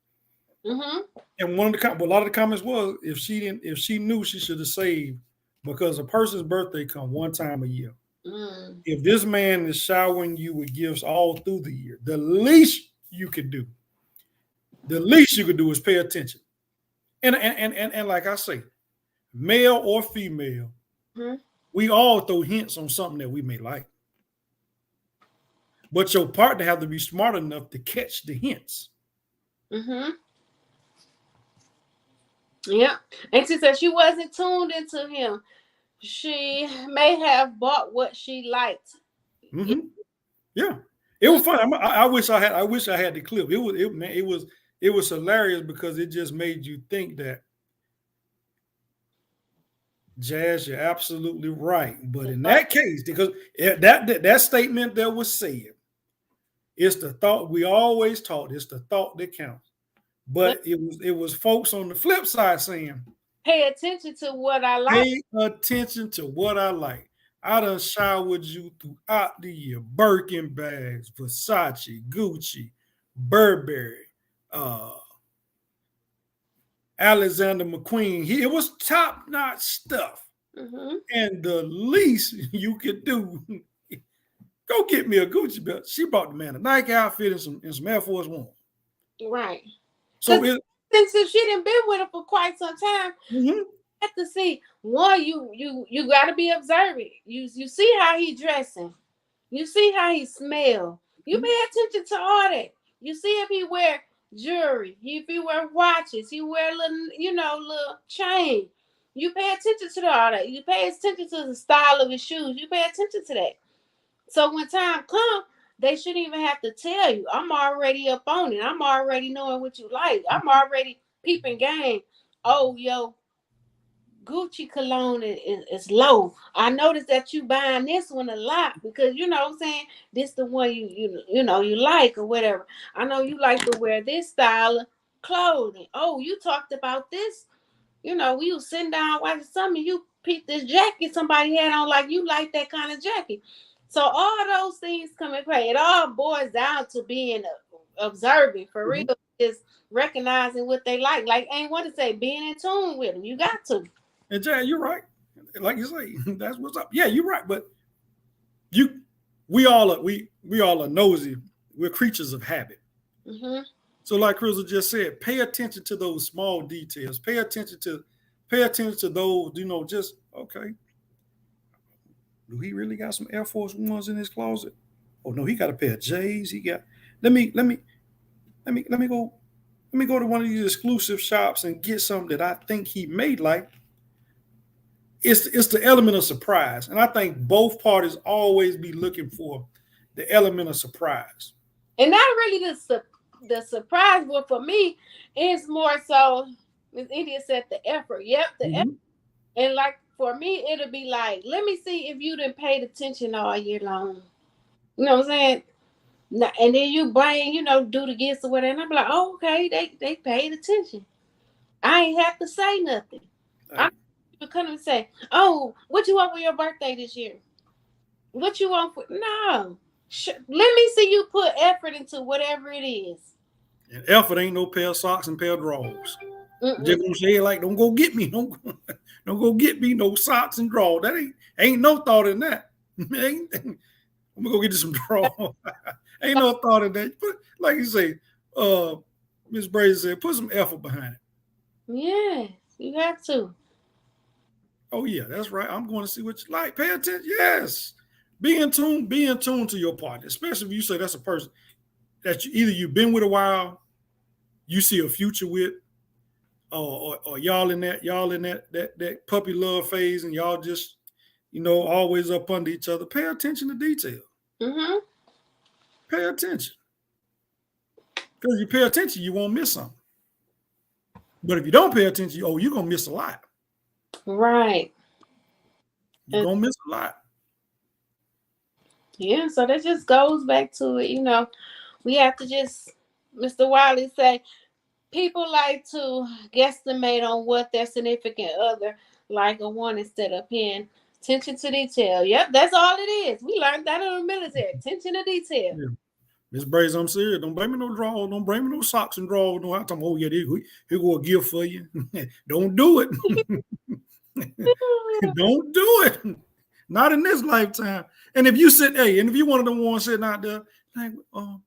Mm-hmm. And a lot of the comments was, if she knew, she should have saved, because a person's birthday come one time a year. If this man is showering you with gifts all through the year, the least you could do is pay attention. And like I say, male or female, we all throw hints on something that we may like. But your partner have to be smart enough to catch the hints. Mm-hmm. Yeah. And she said she wasn't tuned into him. She may have bought what she liked. Mm-hmm. Yeah. It was fun. I wish I had the clip. It was hilarious, because it just made you think that, Jazz, you're absolutely right. But in that case, because that statement that was said, it's the thought we always taught. It's the thought that counts. But it was folks on the flip side saying, pay attention to what I like. Pay attention to what I like. I done showered you throughout the year. Birkin bags, Versace, Gucci, Burberry, Alexander McQueen. It was top-notch stuff. Mm-hmm. And the least you could do, go get me a Gucci belt. She bought the man a Nike outfit and some Air Force One. Right. So since she didn't been with him for quite some time, you have to see, one, you got to be observant. You see how he dressing. You see how he smell. You pay attention to all that. You see if he wear jewelry, if he wear watches, he wear little chain. You pay attention to all that. You pay attention to the style of his shoes. You pay attention to that. So when time comes, they shouldn't even have to tell you. I'm already up on it. I'm already knowing what you like. I'm already peeping game. Oh, yo, Gucci cologne is low. I noticed that you buying this one a lot, because you know what I'm saying, this the one you like or whatever. I know you like to wear this style of clothing. Oh, you talked about this. We was sitting down watching something. You picked this jacket somebody had on, like you like that kind of jacket. So all those things come in play. It all boils down to being observing for real. Is recognizing what they like. Like ain't what to say, being in tune with them. You got to. And Jay, you're right. Like you say, that's what's up. Yeah, you're right. But we all are nosy. We're creatures of habit. Mm-hmm. So, like Crystal just said, pay attention to those small details. Pay attention to those. Just okay. Do he really got some Air Force Ones in his closet? Oh no, he got a pair of J's. He got. Let me go to one of these exclusive shops and get something that I think he may like. It's the element of surprise, and I think both parties always be looking for the element of surprise. And not really the surprise, but for me, it's more so Miss India said the effort. Yep, the effort. Mhm. And like for me, it'll be like, let me see if you didn't paid attention all year long. You know what I'm saying? Now, and then you bring, do the gifts or whatever. And I'm like, oh, okay, they paid attention. I ain't have to say nothing. I Hey, could come and say, oh, what you want for your birthday this year? What you want for no? Let me see you put effort into whatever it is. and effort ain't no pair of socks and pair of drawers. Mm-mm. Just gonna say it like, don't go get me, don't go get me no socks and drawers. That ain't no thought in that. I'm gonna go get you some drawers. Ain't no thought in that. But like you say, Miss Brady said, put some effort behind it. Yes, you have to. Oh yeah, that's right. I'm going to see what you like. Pay attention. Yes. Be in tune to your partner, especially if you say that's a person that either you've been with a while, you see a future with, or y'all in that puppy love phase, and y'all just always up under each other. Pay attention to detail. Mm-hmm. Pay attention, because you pay attention, you won't miss something. But if you don't pay attention, you're gonna miss a lot. Right. You're gonna miss a lot. Yeah, so that just goes back to it, we have to just, Mr. Wiley say, people like to guesstimate on what their significant other like or want instead of paying attention to detail. Yep, that's all it is. We learned that in the military. Attention to detail. Yeah. Miss Brace, I'm serious. Don't bring me no drawers. Don't bring me no socks and drawers. No, I'm talking, oh, yeah, here go a gift for you. Don't do it. Don't do it. Not in this lifetime. And if you and if you one of the ones sitting out there, like, or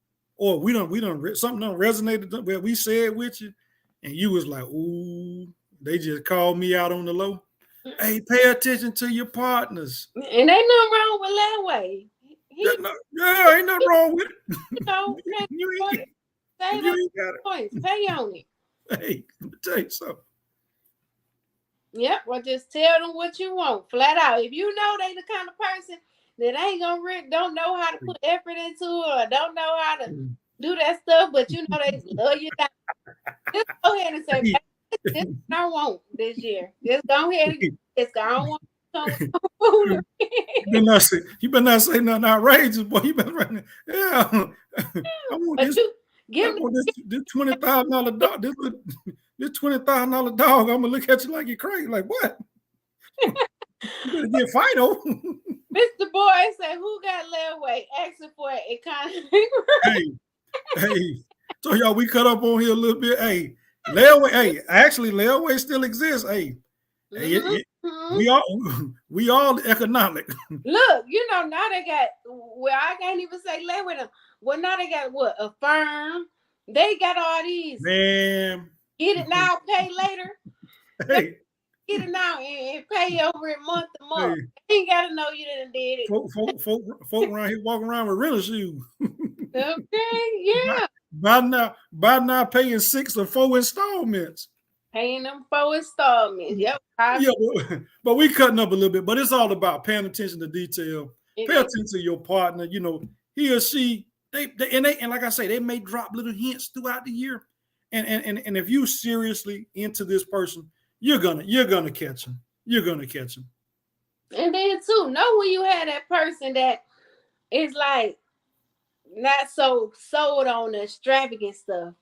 something done resonated where we said with you, and you was like, ooh, they just called me out on the low. Hey, pay attention to your partners. And ain't nothing wrong with that way. Ain't nothing wrong with it. You ain't got it. Pay on it. Hey, let me tell you something. Yep, well, just tell them what you want, flat out. If you know they the kind of person that ain't don't know how to put effort into it, or don't know how to do that stuff, but you know they love you, just go ahead and say, this is what I want this year. Just go ahead and it's gone. You better not say nothing outrageous, boy. You better running. Yeah, I want this. This $20,000 dog. This $20,000 dog. I'm gonna look at you like you're crazy. Like what? You better get final. Mr. Boy said, "Who got layaway? Asking for an economy." Hey. So y'all, we cut up on here a little bit. Hey, layaway. Hey, actually, layaway still exists. Hey. We all economic. Look, now they got, well, I can't even say lay with them. Well, now they got what? A firm. They got all these. Man. Get it now, pay later. Hey. Get it now and pay over it month to month. Hey. They ain't got to know you didn't did it. Folk around here walking around with rental shoes. Okay, yeah. By now paying 6 or 4 installments. Paying them 4 installments. Yep. Yeah, but we cutting up a little bit. But it's all about paying attention to detail. Pay attention to your partner. He or she. They like I say, they may drop little hints throughout the year. And if you seriously into this person, you're gonna catch them. You're gonna catch them. And then too, know when you have that person that is like not so sold on the extravagant stuff.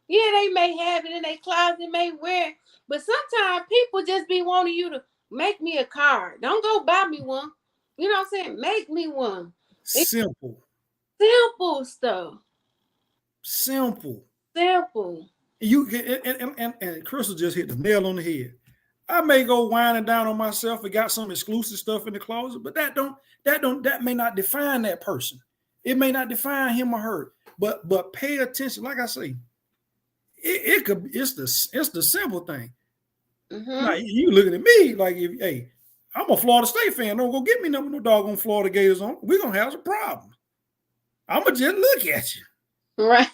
Yeah, they may have it in their closet, may wear it, but sometimes people just be wanting you to make me a card. Don't go buy me one. You know what I'm saying? Make me one. Simple stuff. Simple. You and Crystal just hit the nail on the head. I may go winding down on myself and got some exclusive stuff in the closet, but that may not define that person. It may not define him or her. But pay attention. Like I say, it's the simple thing. Mm-hmm. Like you looking at me like, I'm a Florida State fan. Don't go get me no doggone Florida Gators on. We're gonna have some problems. I'ma just look at you. Right.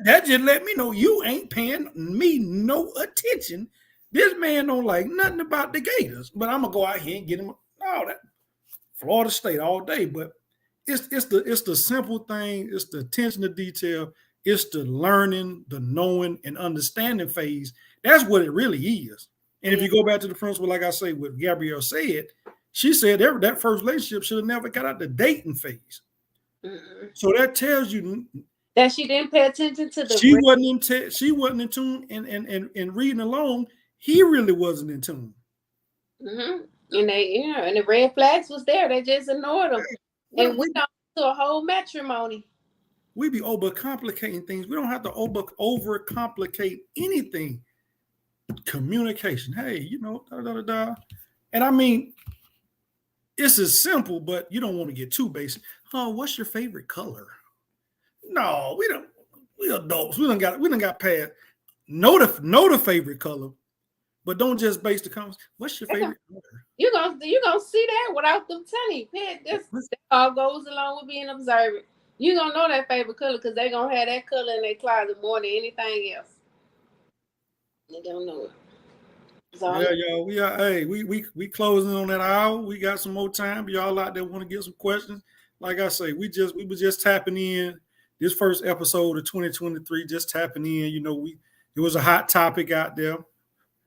That just let me know you ain't paying me no attention. This man don't like nothing about the Gators, but I'm gonna go out here and get him that Florida State all day. But it's the simple thing. It's the attention to detail. It's the learning, the knowing, and understanding phase. That's what it really is. And if you go back to the principle, like I say, what Gabrielle said, she said that first relationship should have never got out the dating phase. So that tells you that she didn't pay attention to the. She wasn't in tune, and reading along, he really wasn't in tune. And they, and the red flags was there. They just ignored them, and we got to a whole matrimony. We be overcomplicating things. We don't have to overcomplicate anything. Communication. Hey, and I mean, it's as simple, but you don't want to get too basic. Oh, what's your favorite color? No, we don't. We adults. We done got past. Know the favorite color, but don't just base the comments. What's your favorite color? You gonna see that without them telling you. That all goes along with being observant. You gonna know that favorite color because they gonna have that color in their closet more than anything else. They don't know it. So, yeah, y'all. We closing on that hour. We got some more time. Y'all out there want to get some questions? Like I say, we were just tapping in this first episode of 2023. Just tapping in. It was a hot topic out there.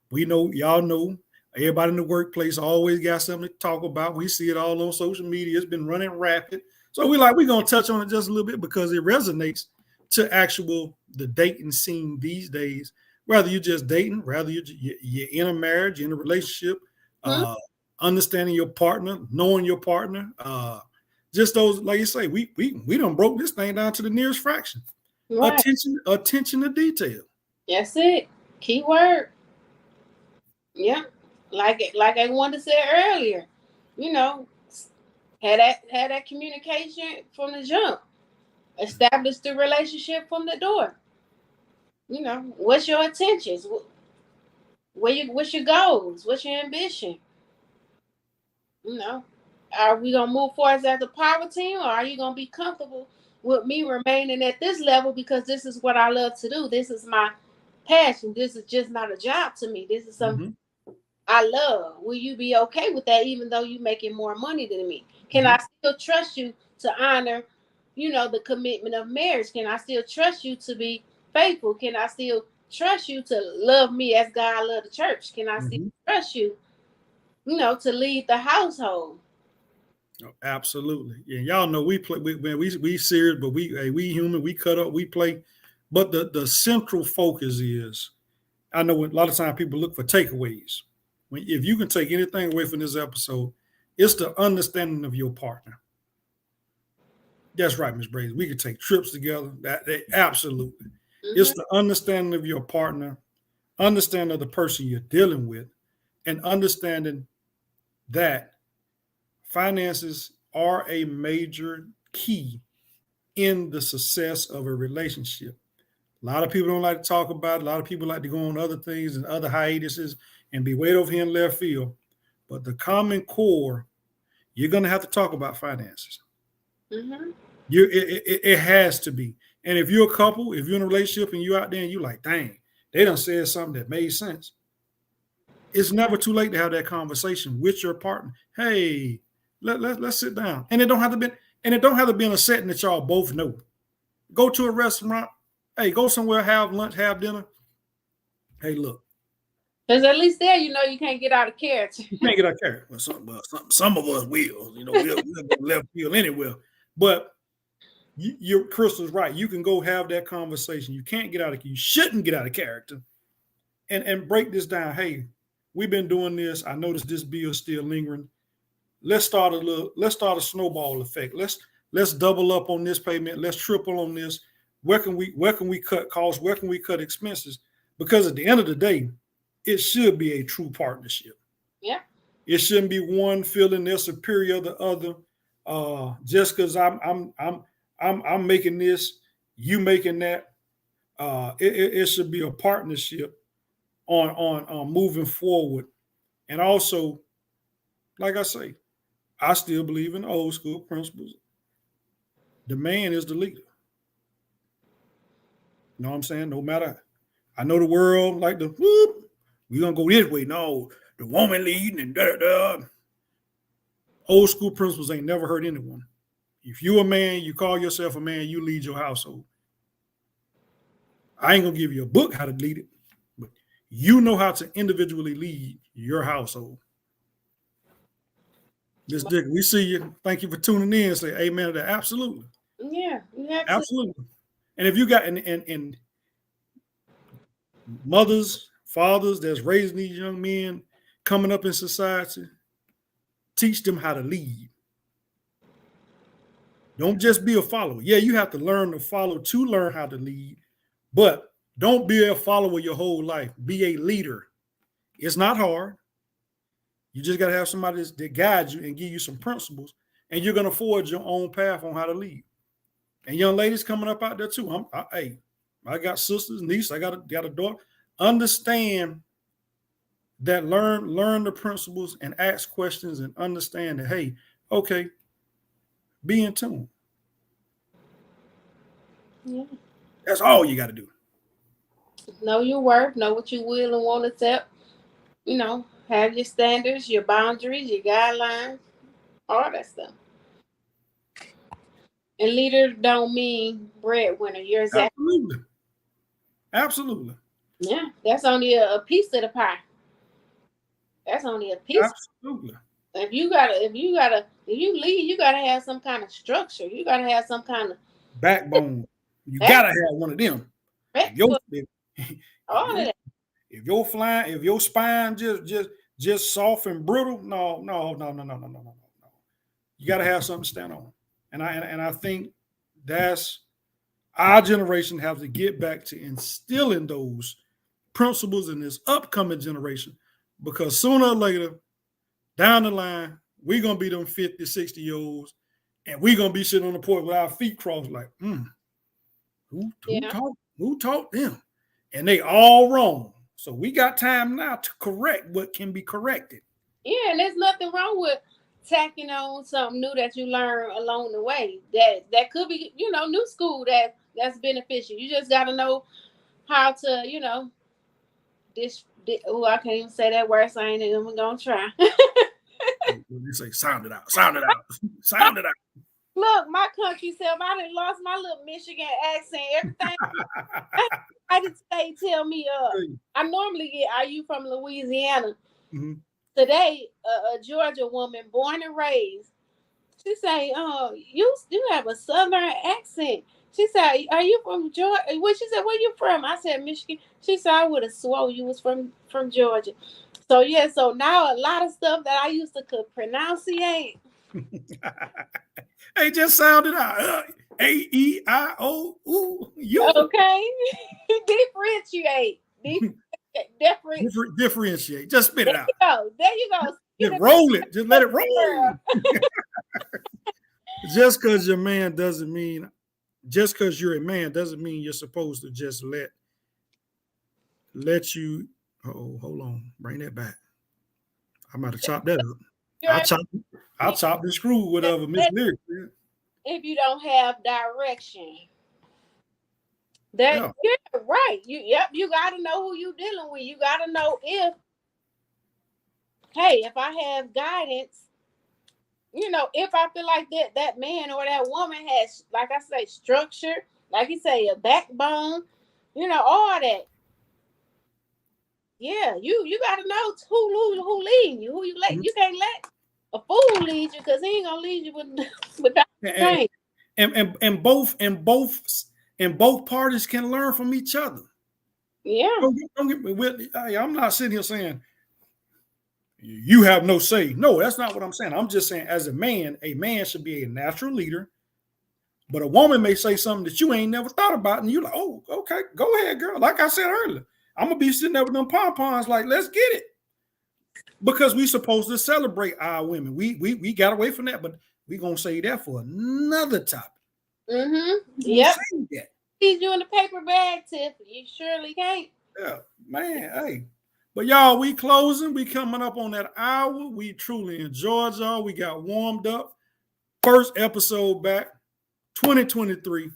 We know, y'all know, everybody in the workplace always got something to talk about. We see it all on social media. It's been running rapid. So we're going to touch on it just a little bit because it resonates to the dating scene these days. Whether you're just dating, whether you're in a marriage, in a relationship, understanding your partner, knowing your partner, just those, like you say, we done broke this thing down to the nearest fraction. Right. Attention to detail. That's it. Key word. Yeah, like I wanted to say earlier, had that communication from the jump, establish the relationship from the door. What's your intentions? What's your goals? What's your ambition? Are we gonna move forward as a power team, or are you gonna be comfortable with me remaining at this level because this is what I love to do? This is my passion. This is just not a job to me. This is something I love. Will you be okay with that, even though you're making more money than me? Can I still trust you to honor, the commitment of marriage? Can I still trust you to be faithful? Can I still trust you to love me as God loved the church? Can I still trust you, to lead the household? Oh, absolutely. Yeah, y'all know we play. We serious, but we human. We cut up. We play. But the central focus is, I know a lot of times people look for takeaways. If you can take anything away from this episode, it's the understanding of your partner. That's right, Ms. Brady. We could take trips together. That absolutely. It's the understanding of your partner, understanding of the person you're dealing with, and understanding that finances are a major key in the success of a relationship. A lot of people don't like to talk about it. A lot of people like to go on other things and other hiatuses and be way over here in left field. But the common core, you're going to have to talk about finances. It has to be. And if you're a couple, if you're in a relationship and you're out there and you're like, dang, they done said something that made sense. It's never too late to have that conversation with your partner. Hey, let's sit down. And it don't have to be in a setting that y'all both know. Go to a restaurant. Hey, go somewhere, have lunch, have dinner. Hey, look. Because at least there, you can't get out of character. You can't get out of character. Well, some of us will. We'll go left field anywhere. But your Crystal's right. You can go have that conversation. You can't get out of. You shouldn't get out of character. And break this down. Hey, we've been doing this. I noticed this bill is still lingering. Let's start a snowball effect. Let's double up on this payment. Let's triple on this. Where can we cut costs? Where can we cut expenses? Because at the end of the day, it should be a true partnership. Yeah. It shouldn't be one feeling they're superior to the other. Just because I'm making this, you making that. It should be a partnership on moving forward. And also, like I say, I still believe in old school principles. The man is the leader. You know what I'm saying? No matter, I know the world like the whoop, we're gonna go this way. No, the woman leading and da. Old school principles ain't never hurt anyone. If you're a man, you call yourself a man, you lead your household. I ain't gonna give you a book how to lead it, but you know how to individually lead your household. Miss Dick, we see you. Thank you for tuning in. Say amen to that. Absolutely. Yeah, you have to. Absolutely. And if you got and mothers, fathers that's raising these young men coming up in society, teach them how to lead. Don't just be a follower. Yeah, you have to learn to follow to learn how to lead, but don't be a follower your whole life. Be a leader. It's not hard. You just got to have somebody that guides you and give you some principles, and you're going to forge your own path on how to lead. And young ladies coming up out there too. I got sisters, niece. I got a daughter. Understand that. Learn the principles and ask questions and understand that. Hey, okay, be in tune. Yeah. That's all you got to do. Know your worth. Know what you will and won't accept. You know, have your standards, your boundaries, your guidelines, all that stuff. And leader don't mean breadwinner. You're exactly. Absolutely. Yeah, that's only a piece of the pie. That's only a piece. Absolutely. If you lead, you gotta have some kind of structure. You gotta have some kind of backbone. You gotta have one of them. All of that. If your spine just soft and brittle, no. You gotta have something to stand on. And I think that's our generation has to get back to instilling those principles in this upcoming generation, because sooner or later, down the line, we're going to be them 50, 60-year-olds, and we're going to be sitting on the porch with our feet crossed like, who taught them? And they all wrong. So we got time now to correct what can be corrected. Yeah, and there's nothing wrong with tacking on something new that you learn along the way. That could be, new school that's beneficial. You just got to know how to, I can't even say that word, so I ain't even gonna try. You say sound it out. Sound it out. Look, my country self, I done lost my little Michigan accent. Everything I did say tell me I normally get, are you from Louisiana? Mm-hmm. Today, a Georgia woman born and raised, she say, you have a southern accent. She said, are you from Georgia? Well, she said, where you from? I said, Michigan. She said, I would have swore you was from Georgia. So, yeah, so now a lot of stuff that I used to could pronunciate. Hey, just sound it out. A-E-I-O-U. Okay. Differentiate. Differentiate. Just spit it out. There you go. Just roll it. Just let it roll. Just because you're a man doesn't mean you're supposed to just let you. Oh, hold on. Bring that back. I'm about to chop that up. I'll chop the screw, whatever, Miss Lyric. If you don't have direction. You're right. You got to know who you're dealing with. You got to know if I have guidance, if I feel like that man or that woman has, like I say, structure, like you say, a backbone, all that. Yeah, you got to know who leading you, who you let. Mm-hmm. You can't let a fool lead you, because he ain't gonna lead you without training. And both parties can learn from each other. Yeah. Don't get me. I'm not sitting here saying you have no say. No, that's not what I'm saying. I'm just saying, as a man should be a natural leader. But a woman may say something that you ain't never thought about, and you're like, oh, okay, go ahead, girl. Like I said earlier, I'm gonna be sitting there with them pom-poms, like, let's get it. Because we supposed to celebrate our women. We got away from that, but we're gonna say that for another topic. Mm-hmm. Yep. He's doing the paper bag, Tiff. You surely can't. Yeah, man. Hey. But y'all, we closing. We coming up on that hour. We truly enjoyed y'all. We got warmed up. First episode back, 2023.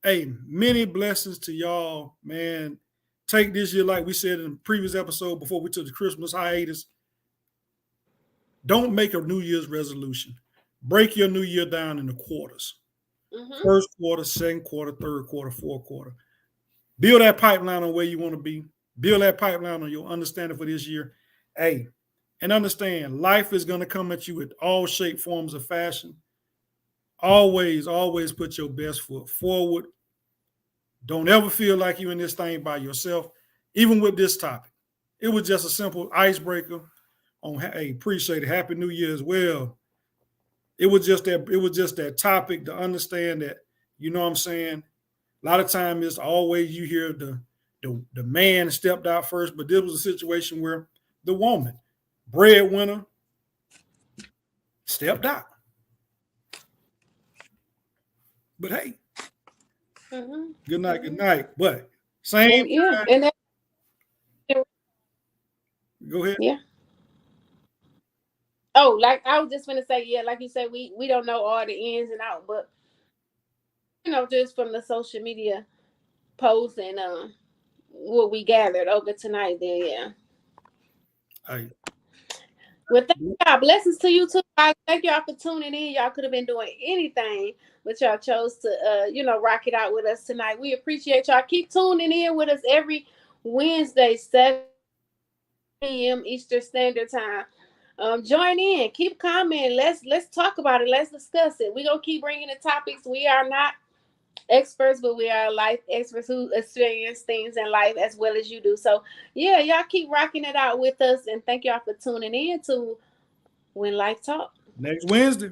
Hey, many blessings to y'all, man. Take this year, like we said in the previous episode before we took the Christmas hiatus. Don't make a New Year's resolution. Break your New Year down into quarters. Mm-hmm. First quarter, second quarter, third quarter, fourth quarter. Build that pipeline on where you want to be. Build that pipeline on your understanding for this year. Hey, and understand life is going to come at you with all shape, forms of fashion. Always, always put your best foot forward. Don't ever feel like you're in this thing by yourself. Even with this topic, it was just a simple icebreaker on, hey, appreciate it. Happy New Year as well. It was just that topic to understand that, you know what I'm saying? A lot of times it's always you hear the man stepped out first, but this was a situation where the woman, breadwinner, stepped out. But hey, good night, good night. But same time, and go ahead. Yeah. Oh, like I was just gonna say, yeah, like you said, we don't know all the ins and outs, but you know, just from the social media posts and what we gathered over tonight, then yeah. Hey. Well, thank y'all. Blessings to you too. Thank y'all for tuning in. Y'all could have been doing anything, but y'all chose to rock it out with us tonight. We appreciate y'all. Keep tuning in with us every Wednesday, 7 p.m. Eastern Standard Time. Join in, keep commenting. Let's talk about it. Let's discuss it. We're gonna keep bringing the topics. We are not experts, but we are life experts who experience things in life as well as you do. So yeah, y'all keep rocking it out with us, and thank y'all for tuning in to When Life Talk. Next Wednesday.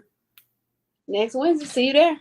See you there.